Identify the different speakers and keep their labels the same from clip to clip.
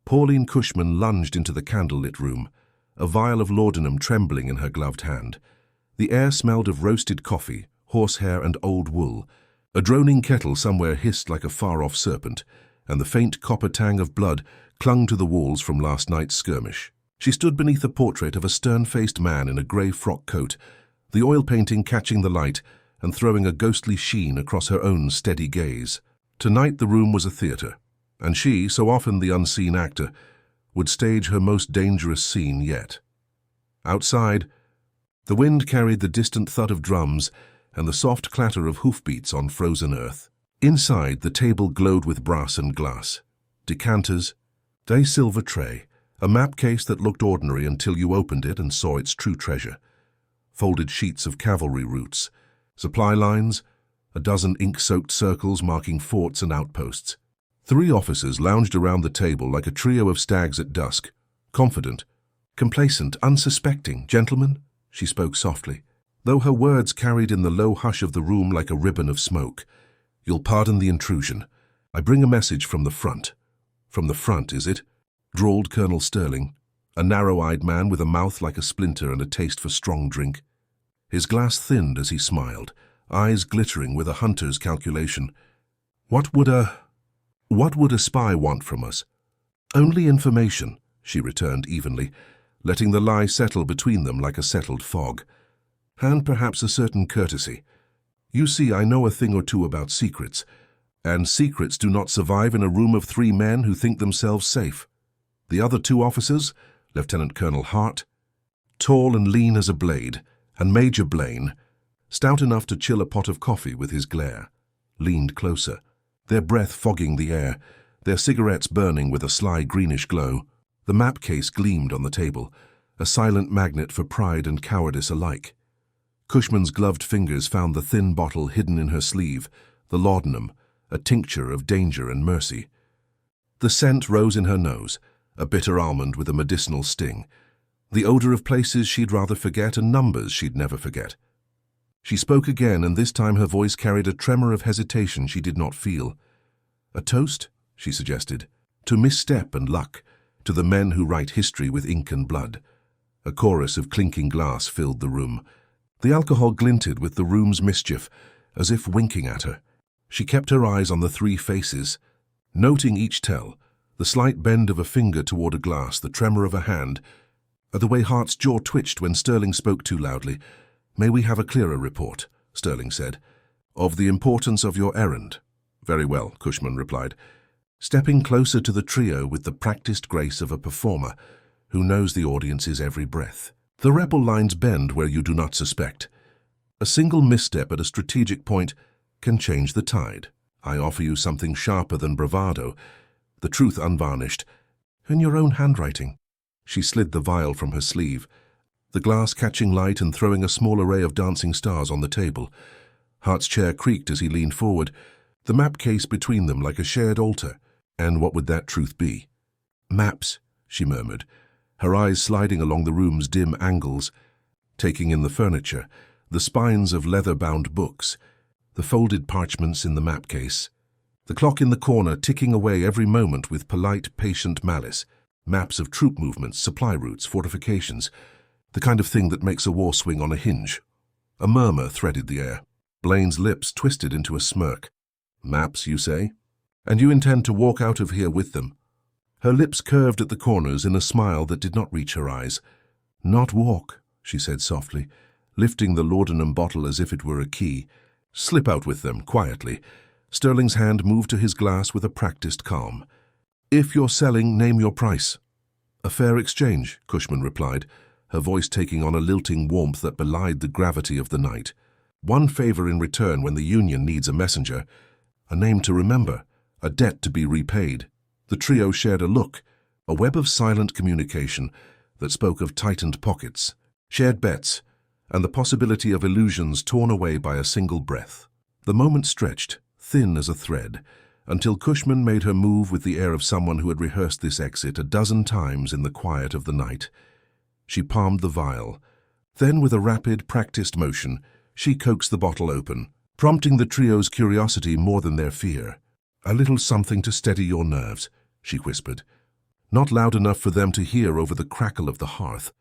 Speaker 1: Pauline Cushman lunged into the candlelit room, a vial of laudanum trembling in her gloved hand. The air smelled of roasted coffee, horsehair and old wool. A droning kettle somewhere hissed like a far-off serpent, and the faint copper tang of blood clung to the walls from last night's skirmish. She stood beneath a portrait of a stern-faced man in a grey frock coat, the oil painting catching the light and throwing a ghostly sheen across her own steady gaze. Tonight the room was a theatre, and she, so often the unseen actor, would stage her most dangerous scene yet. Outside, the wind carried the distant thud of drums and the soft clatter of hoofbeats on frozen earth. Inside, the table glowed with brass and glass. Decanters, a silver tray, a map case that looked ordinary until you opened it and saw its true treasure. Folded sheets of cavalry routes, supply lines, a dozen ink-soaked circles marking forts and outposts. 3 officers lounged around the table like a trio of stags at dusk, confident, complacent, unsuspecting. "Gentlemen," she spoke softly, though her words carried in the low hush of the room like a ribbon of smoke. "You'll pardon the intrusion. I bring a message from the front." "From the front, is it?" drawled Colonel Sterling, a narrow-eyed man with a mouth like a splinter and a taste for strong drink. His glass thinned as he smiled, eyes glittering with a hunter's calculation. What would a spy want from us?" "Only information," she returned evenly, letting the lie settle between them like a settled fog. "And perhaps a certain courtesy. You see, I know a thing or two about secrets, and secrets do not survive in a room of 3 men who think themselves safe. The other 2 officers, Lieutenant Colonel Hart, tall and lean as a blade, and Major Blaine, stout enough to chill a pot of coffee with his glare, leaned closer, their breath fogging the air, their cigarettes burning with a sly greenish glow. The map case gleamed on the table, a silent magnet for pride and cowardice alike. Cushman's gloved fingers found the thin bottle hidden in her sleeve, the laudanum, a tincture of danger and mercy. The scent rose in her nose, a bitter almond with a medicinal sting, the odor of places she'd rather forget and numbers she'd never forget. She spoke again, and this time her voice carried a tremor of hesitation she did not feel. "A toast," she suggested, "to misstep and luck, to the men who write history with ink and blood." A chorus of clinking glass filled the room. The alcohol glinted with the room's mischief, as if winking at her. She kept her eyes on the 3 faces, noting each tell, the slight bend of a finger toward a glass, the tremor of a hand, the way Hart's jaw twitched when Sterling spoke too loudly. "May we have a clearer report?" Sterling said. "Of the importance of your errand." "Very well," Cushman replied, stepping closer to the trio with the practiced grace of a performer who knows the audience's every breath. "The rebel lines bend where you do not suspect. A single misstep at a strategic point can change the tide. I offer you something sharper than bravado, the truth unvarnished, in your own handwriting." She slid the vial from her sleeve, the glass catching light and throwing a small array of dancing stars on the table. Hart's chair creaked as he leaned forward, the map case between them like a shared altar. And what would that truth be? "Maps," she murmured, her eyes sliding along the room's dim angles, taking in the furniture, the spines of leather-bound books, the folded parchments in the map case, the clock in the corner ticking away every moment with polite, patient malice, maps of troop movements, supply routes, fortifications, the kind of thing that makes a war swing on a hinge. A murmur threaded the air. Blaine's lips twisted into a smirk. "Maps, you say? And you intend to walk out of here with them?" Her lips curved at the corners in a smile that did not reach her eyes. "Not walk," she said softly, lifting the laudanum bottle as if it were a key. "Slip out with them, quietly." Sterling's hand moved to his glass with a practiced calm. "If you're selling, name your price." "A fair exchange," Cushman replied, her voice taking on a lilting warmth that belied the gravity of the night. "One favor in return when the Union needs a messenger, a name to remember, a debt to be repaid." The trio shared a look, a web of silent communication that spoke of tightened pockets, shared bets, and the possibility of illusions torn away by a single breath. The moment stretched, thin as a thread, until Cushman made her move with the air of someone who had rehearsed this exit a dozen times in the quiet of the night. She palmed the vial. Then, with a rapid, practiced motion, she coaxed the bottle open, prompting the trio's curiosity more than their fear. "A little something to steady your nerves," she whispered. not loud enough for them to hear over the crackle of the hearth,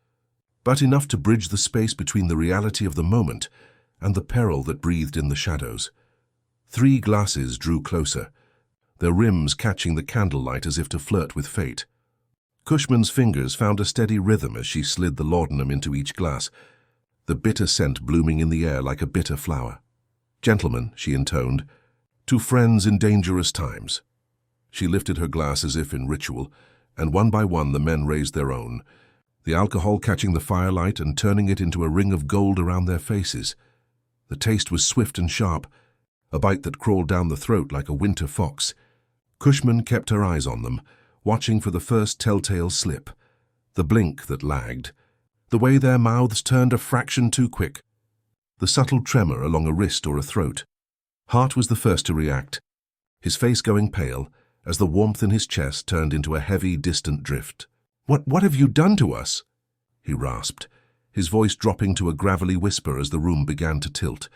Speaker 1: but enough to bridge the space between the reality of the moment and the peril that breathed in the shadows. 3 glasses drew closer, their rims catching the candlelight as if to flirt with fate. Cushman's fingers found a steady rhythm as she slid the laudanum into each glass, the bitter scent blooming in the air like a bitter flower. "Gentlemen," she intoned, "to friends in dangerous times." She lifted her glass as if in ritual, and one by one the men raised their own, the alcohol catching the firelight and turning it into a ring of gold around their faces. The taste was swift and sharp, a bite that crawled down the throat like a winter fox. Cushman kept her eyes on them, watching for the first telltale slip, the blink that lagged, the way their mouths turned a fraction too quick, the subtle tremor along a wrist or a throat. Hart was the first to react, his face going pale as the warmth in his chest turned into a heavy, distant drift. What have you done to us?" he rasped, his voice dropping to a gravelly whisper as the room began to tilt.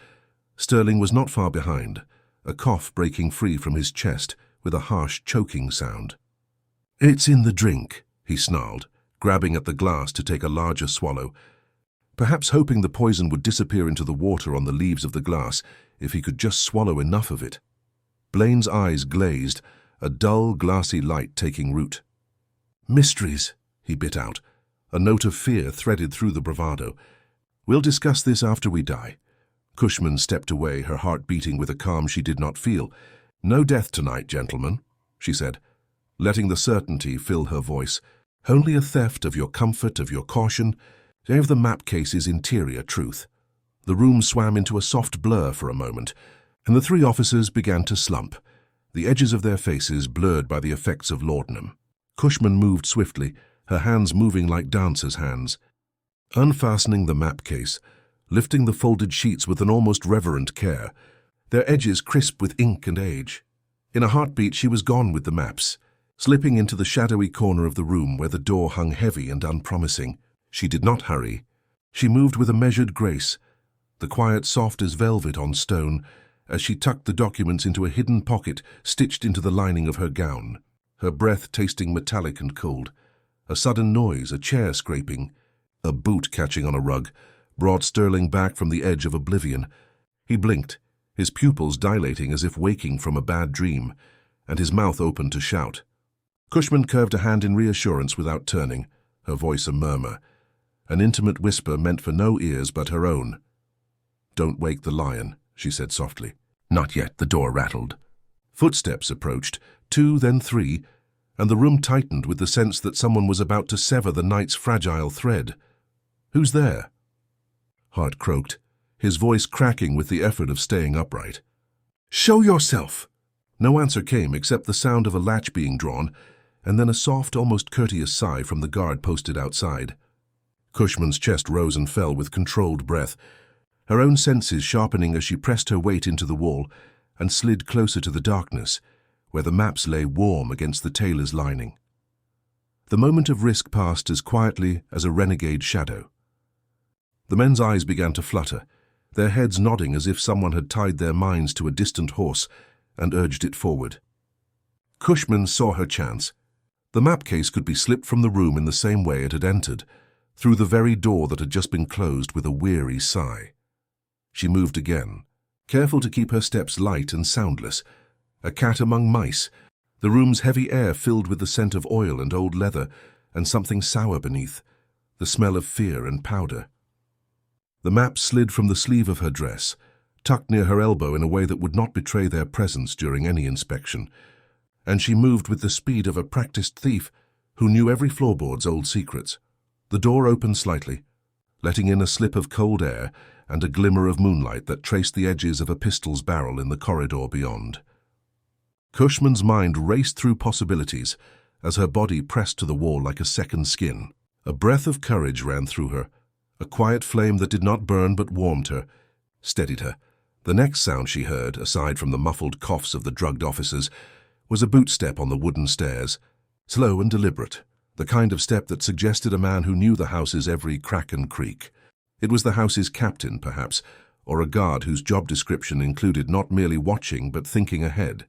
Speaker 1: Sterling was not far behind, a cough breaking free from his chest with a harsh, choking sound. "It's in the drink," he snarled, grabbing at the glass to take a larger swallow, perhaps hoping the poison would disappear into the water on the leaves of the glass if he could just swallow enough of it. Blaine's eyes glazed, a dull, glassy light taking root. "Mysteries," he bit out, a note of fear threaded through the bravado. "We'll discuss this after we die." Cushman stepped away, her heart beating with a calm she did not feel. "No death tonight, gentlemen," she said, letting the certainty fill her voice. "Only a theft of your comfort, of your caution, of the map case's interior truth." The room swam into a soft blur for a moment, and the 3 officers began to slump, the edges of their faces blurred by the effects of laudanum. Cushman moved swiftly, her hands moving like dancers' hands, unfastening the map case, lifting the folded sheets with an almost reverent care, their edges crisp with ink and age. In a heartbeat she was gone with the maps, slipping into the shadowy corner of the room where the door hung heavy and unpromising. She did not hurry. She moved with a measured grace, the quiet soft as velvet on stone, as she tucked the documents into a hidden pocket stitched into the lining of her gown, her breath tasting metallic and cold. A sudden noise, a chair scraping, a boot catching on a rug, brought Sterling back from the edge of oblivion. He blinked, his pupils dilating as if waking from a bad dream, and his mouth opened to shout. Cushman curved a hand in reassurance without turning, her voice a murmur, an intimate whisper meant for no ears but her own. "Don't wake the lion," she said softly. Not yet. The door rattled. Footsteps approached, 2, then 3, and the room tightened with the sense that someone was about to sever the night's fragile thread. "Who's there?" Hart croaked, his voice cracking with the effort of staying upright. "Show yourself!" No answer came except the sound of a latch being drawn, and then a soft, almost courteous sigh from the guard posted outside. Cushman's chest rose and fell with controlled breath, her own senses sharpening as she pressed her weight into the wall and slid closer to the darkness, where the maps lay warm against the tailor's lining. The moment of risk passed as quietly as a renegade shadow. The men's eyes began to flutter, their heads nodding as if someone had tied their minds to a distant horse and urged it forward. Cushman saw her chance. The map case could be slipped from the room in the same way it had entered, through the very door that had just been closed with a weary sigh. She moved again, careful to keep her steps light and soundless, a cat among mice, the room's heavy air filled with the scent of oil and old leather and something sour beneath, the smell of fear and powder. The map slid from the sleeve of her dress, tucked near her elbow in a way that would not betray their presence during any inspection, and she moved with the speed of a practiced thief who knew every floorboard's old secrets. The door opened slightly, letting in a slip of cold air and a glimmer of moonlight that traced the edges of a pistol's barrel in the corridor beyond. Cushman's mind raced through possibilities as her body pressed to the wall like a second skin. A breath of courage ran through her, a quiet flame that did not burn but warmed her, steadied her. The next sound she heard, aside from the muffled coughs of the drugged officers, was a boot step on the wooden stairs, slow and deliberate, the kind of step that suggested a man who knew the house's every crack and creak. It was the house's captain, perhaps, or a guard whose job description included not merely watching but thinking ahead.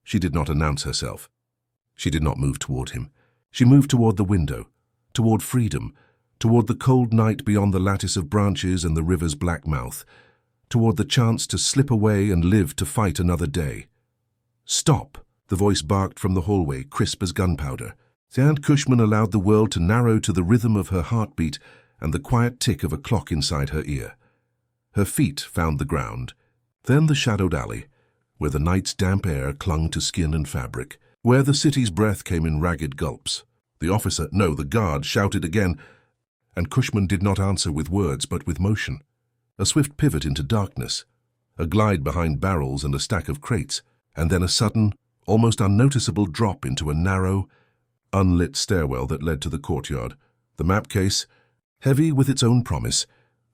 Speaker 1: She did not announce herself. She did not move toward him. She moved toward the window, toward freedom, toward the cold night beyond the lattice of branches and the river's black mouth, toward the chance to slip away and live to fight another day. "Stop!" the voice barked from the hallway, crisp as gunpowder. Aunt Cushman allowed the world to narrow to the rhythm of her heartbeat and the quiet tick of a clock inside her ear. Her feet found the ground, then the shadowed alley, where the night's damp air clung to skin and fabric, where the city's breath came in ragged gulps. The guard shouted again, and Cushman did not answer with words but with motion. A swift pivot into darkness, a glide behind barrels and a stack of crates, and then a sudden, almost unnoticeable drop into a narrow, unlit stairwell that led to the courtyard. The map case, heavy with its own promise,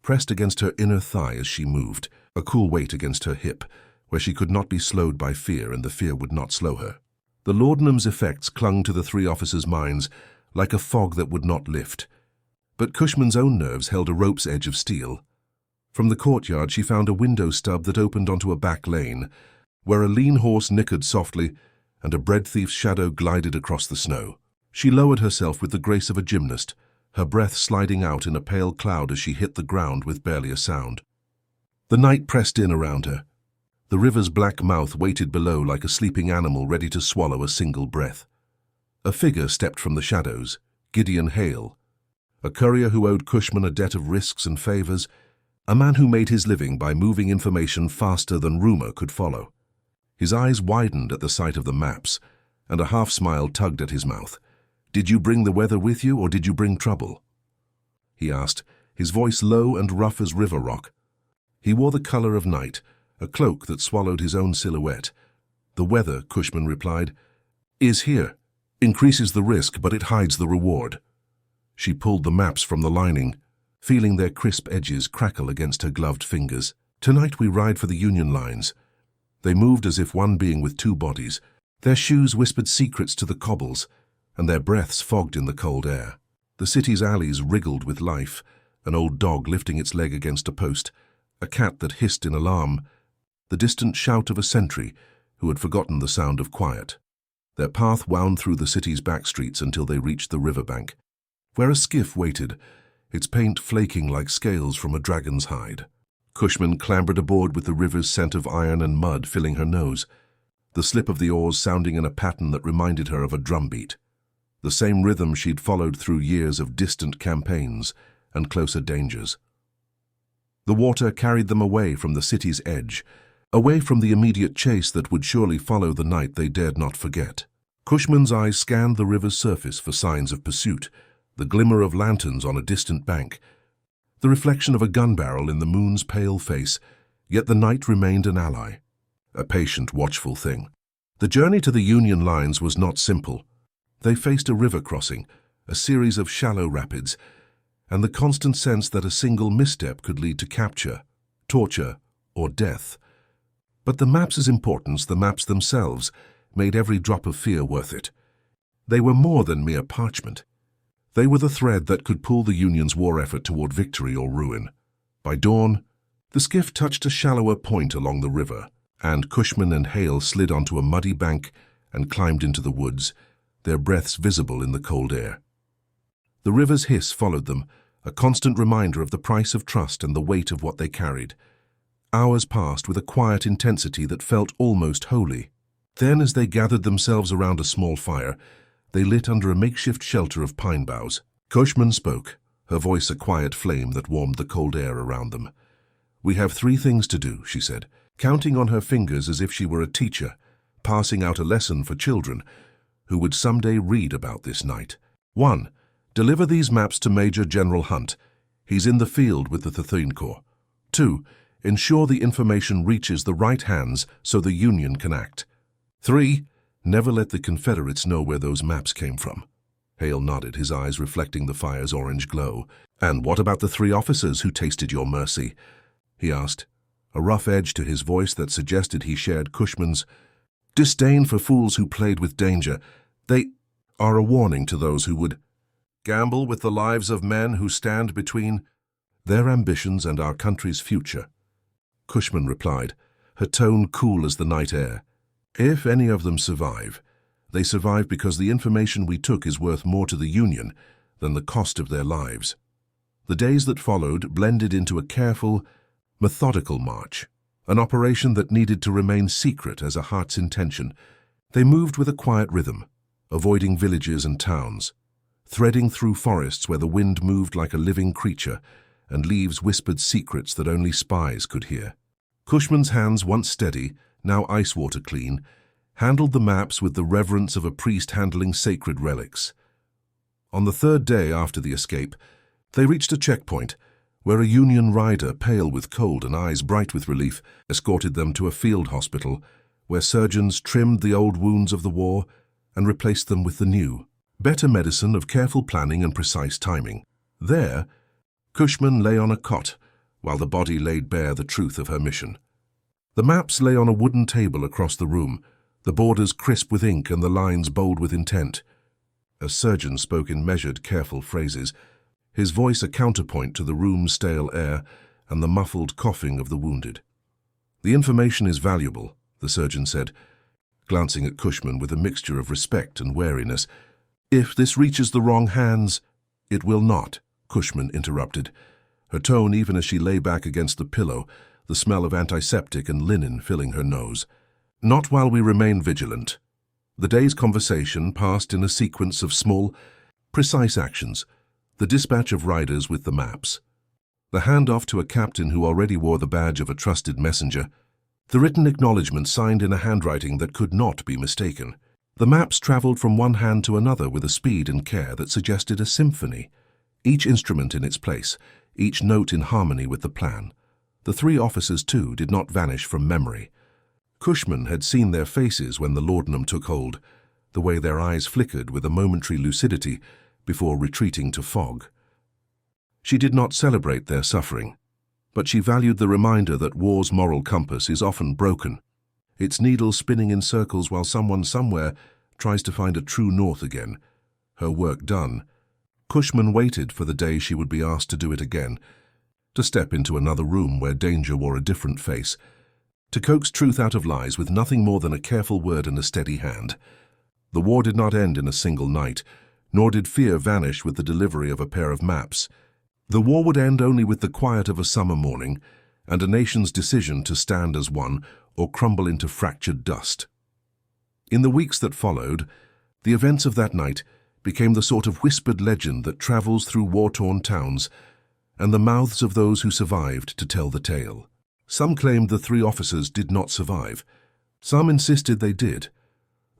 Speaker 1: pressed against her inner thigh as she moved, a cool weight against her hip, where she could not be slowed by fear and the fear would not slow her. The laudanum's effects clung to the three officers' minds like a fog that would not lift. But Cushman's own nerves held a rope's edge of steel. From the courtyard she found a window stub that opened onto a back lane, where a lean horse nickered softly and a bread thief's shadow glided across the snow. She lowered herself with the grace of a gymnast, her breath sliding out in a pale cloud as she hit the ground with barely a sound. The night pressed in around her. The river's black mouth waited below like a sleeping animal ready to swallow a single breath. A figure stepped from the shadows, Gideon Hale, a courier who owed Cushman a debt of risks and favors, a man who made his living by moving information faster than rumor could follow. His eyes widened at the sight of the maps, and a half-smile tugged at his mouth. "Did you bring the weather with you, or did you bring trouble?" he asked, his voice low and rough as river rock. He wore the color of night, a cloak that swallowed his own silhouette. "The weather," Cushman replied, "is here. Increases the risk, but it hides the reward." She pulled the maps from the lining, feeling their crisp edges crackle against her gloved fingers. "Tonight we ride for the Union lines." They moved as if one being with two bodies. Their shoes whispered secrets to the cobbles, and their breaths fogged in the cold air. The city's alleys wriggled with life, an old dog lifting its leg against a post, a cat that hissed in alarm, the distant shout of a sentry who had forgotten the sound of quiet. Their path wound through the city's back streets until they reached the riverbank, where a skiff waited, its paint flaking like scales from a dragon's hide. Cushman clambered aboard with the river's scent of iron and mud filling her nose, the slip of the oars sounding in a pattern that reminded her of a drumbeat, the same rhythm she'd followed through years of distant campaigns and closer dangers. The water carried them away from the city's edge, away from the immediate chase that would surely follow the night they dared not forget. Cushman's eyes scanned the river's surface for signs of pursuit, the glimmer of lanterns on a distant bank, the reflection of a gun barrel in the moon's pale face, yet the night remained an ally, a patient, watchful thing. The journey to the Union lines was not simple. They faced a river crossing, a series of shallow rapids, and the constant sense that a single misstep could lead to capture, torture, or death. But the maps' importance, the maps themselves, made every drop of fear worth it. They were more than mere parchment. They were the thread that could pull the Union's war effort toward victory or ruin. By dawn, the skiff touched a shallower point along the river, and Cushman and Hale slid onto a muddy bank and climbed into the woods, their breaths visible in the cold air. The river's hiss followed them, a constant reminder of the price of trust and the weight of what they carried. Hours passed with a quiet intensity that felt almost holy. Then, as they gathered themselves around a small fire, they lit under a makeshift shelter of pine boughs. Cushman spoke, her voice a quiet flame that warmed the cold air around them. "We have 3 things to do," she said, counting on her fingers as if she were a teacher, passing out a lesson for children who would someday read about this night. 1. Deliver these maps to Major General Hunt. He's in the field with the 13th Corps. 2. Ensure the information reaches the right hands so the Union can act. 3. Never let the Confederates know where those maps came from. Hale nodded, his eyes reflecting the fire's orange glow. "And what about the 3 officers who tasted your mercy?" he asked, a rough edge to his voice that suggested he shared Cushman's disdain for fools who played with danger. "They are a warning to those who would gamble with the lives of men who stand between their ambitions and our country's future." Cushman replied, her tone cool as the night air. "If any of them survive, They survived because the information we took is worth more to the Union than the cost of their lives. The days that followed blended into a careful, methodical march, an operation that needed to remain secret as a heart's intention. They moved with a quiet rhythm, avoiding villages and towns, threading through forests where the wind moved like a living creature and leaves whispered secrets that only spies could hear. Cushman's hands, once steady, now ice-water clean, handled the maps with the reverence of a priest handling sacred relics. On the third day after the escape, they reached a checkpoint where a Union rider, pale with cold and eyes bright with relief, escorted them to a field hospital where surgeons trimmed the old wounds of the war and replaced them with the new, better medicine of careful planning and precise timing. There, Cushman lay on a cot while the body laid bare the truth of her mission. The maps lay on a wooden table across the room, the borders crisp with ink and the lines bold with intent. A surgeon spoke in measured, careful phrases, his voice a counterpoint to the room's stale air and the muffled coughing of the wounded. "The information is valuable," the surgeon said, glancing at Cushman with a mixture of respect and wariness. "If this reaches the wrong hands—" "It will not," Cushman interrupted, her tone even as she lay back against the pillow, the smell of antiseptic and linen filling her nose. "Not while we remain vigilant." The day's conversation passed in a sequence of small, precise actions, the dispatch of riders with the maps, the handoff to a captain who already wore the badge of a trusted messenger, the written acknowledgement signed in a handwriting that could not be mistaken. The maps traveled from one hand to another with a speed and care that suggested a symphony, each instrument in its place, each note in harmony with the plan. The three officers, too, did not vanish from memory. Cushman had seen their faces when the laudanum took hold, the way their eyes flickered with a momentary lucidity before retreating to fog. She did not celebrate their suffering, but she valued the reminder that war's moral compass is often broken, its needle spinning in circles while someone somewhere tries to find a true north again. Her work done, Cushman waited for the day she would be asked to do it again, to step into another room where danger wore a different face, to coax truth out of lies with nothing more than a careful word and a steady hand. The war did not end in a single night, nor did fear vanish with the delivery of a pair of maps. The war would end only with the quiet of a summer morning and a nation's decision to stand as one or crumble into fractured dust. In the weeks that followed, the events of that night became the sort of whispered legend that travels through war-torn towns and the mouths of those who survived to tell the tale. Some claimed the three officers did not survive. Some insisted they did,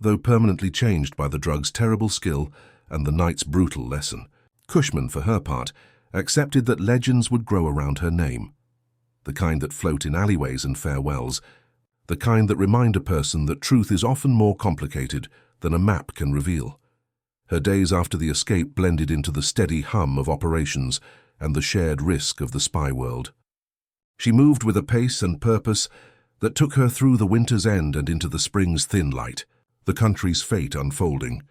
Speaker 1: though permanently changed by the drug's terrible skill and the night's brutal lesson. Cushman, for her part, accepted that legends would grow around her name, the kind that float in alleyways and farewells, the kind that remind a person that truth is often more complicated than a map can reveal. Her days after the escape blended into the steady hum of operations and the shared risk of the spy world. She moved with a pace and purpose that took her through the winter's end and into the spring's thin light, the country's fate unfolding.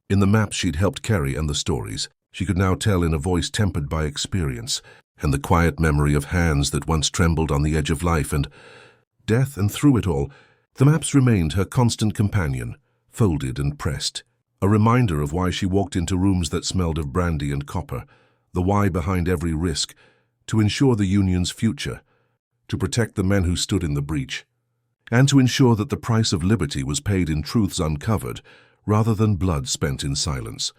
Speaker 1: In the maps she'd helped carry and the stories, she could now tell in a voice tempered by experience and the quiet memory of hands that once trembled on the edge of life and death, and through it all, the maps remained her constant companion, folded and pressed, a reminder of why she walked into rooms that smelled of brandy and copper, the why behind every risk, to ensure the Union's future, to protect the men who stood in the breach, and to ensure that the price of liberty was paid in truths uncovered rather than blood spent in silence.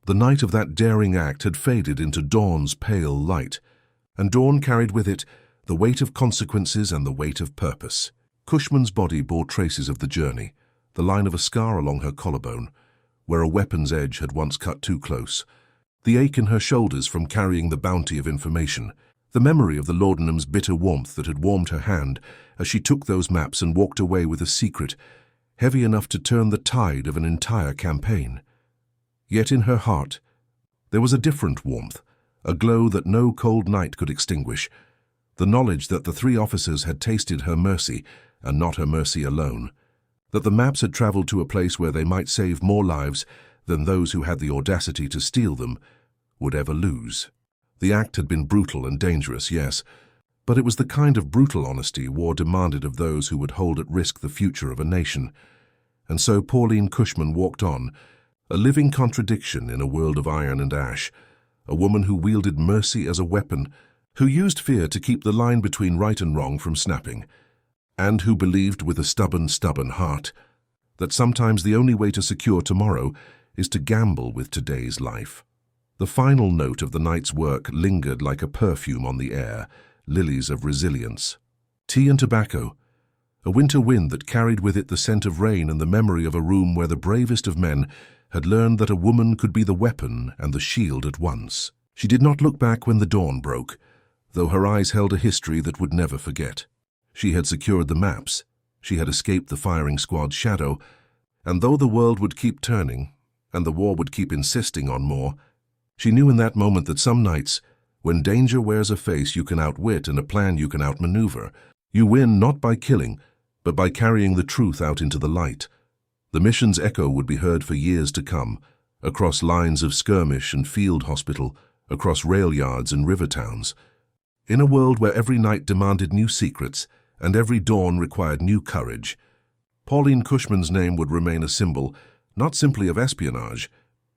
Speaker 1: The night of that daring act had faded into dawn's pale light, and dawn carried with it the weight of consequences and the weight of purpose. Cushman's body bore traces of the journey, the line of a scar along her collarbone, where a weapon's edge had once cut too close, the ache in her shoulders from carrying the bounty of information, the memory of the laudanum's bitter warmth that had warmed her hand as she took those maps and walked away with a secret heavy enough to turn the tide of an entire campaign. Yet in her heart, there was a different warmth, a glow that no cold night could extinguish, the knowledge that the three officers had tasted her mercy, and not her mercy alone, that the maps had traveled to a place where they might save more lives than those who had the audacity to steal them would ever lose. The act had been brutal and dangerous, yes, but it was the kind of brutal honesty war demanded of those who would hold at risk the future of a nation. And so Pauline Cushman walked on, a living contradiction in a world of iron and ash, a woman who wielded mercy as a weapon, who used fear to keep the line between right and wrong from snapping, and who believed with a stubborn heart that sometimes the only way to secure tomorrow is to gamble with today's life. The final note of the night's work lingered like a perfume on the air, lilies of resilience. Tea and tobacco, a winter wind that carried with it the scent of rain and the memory of a room where the bravest of men had learned that a woman could be the weapon and the shield at once. She did not look back when the dawn broke, though her eyes held a history that would never forget. She had secured the maps, she had escaped the firing squad's shadow, and though the world would keep turning, and the war would keep insisting on more, she knew in that moment that some nights, when danger wears a face you can outwit and a plan you can outmaneuver, you win not by killing, but by carrying the truth out into the light. The mission's echo would be heard for years to come, across lines of skirmish and field hospital, across rail yards and river towns. In a world where every night demanded new secrets and every dawn required new courage, Pauline Cushman's name would remain a symbol, not simply of espionage,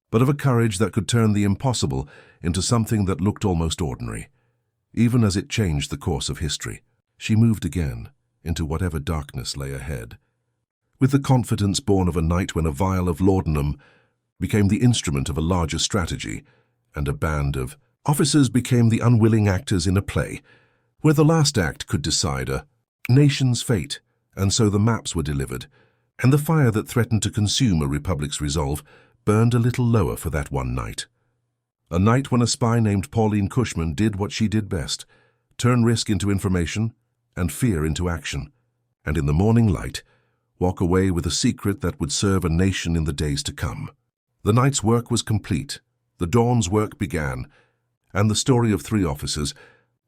Speaker 1: but of a courage that could turn the impossible into something that looked almost ordinary. Even as it changed the course of history, she moved again into whatever darkness lay ahead, with the confidence born of a night when a vial of laudanum became the instrument of a larger strategy, and a band of officers became the unwilling actors in a play, where the last act could decide a nation's fate, and so the maps were delivered, and the fire that threatened to consume a republic's resolve burned a little lower for that one night. A night when a spy named Pauline Cushman did what she did best, turn risk into information and fear into action, and in the morning light, walk away with a secret that would serve a nation in the days to come. The night's work was complete, the dawn's work began, and the story of three officers,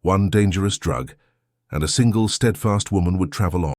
Speaker 1: one dangerous drug, and a single steadfast woman would travel on.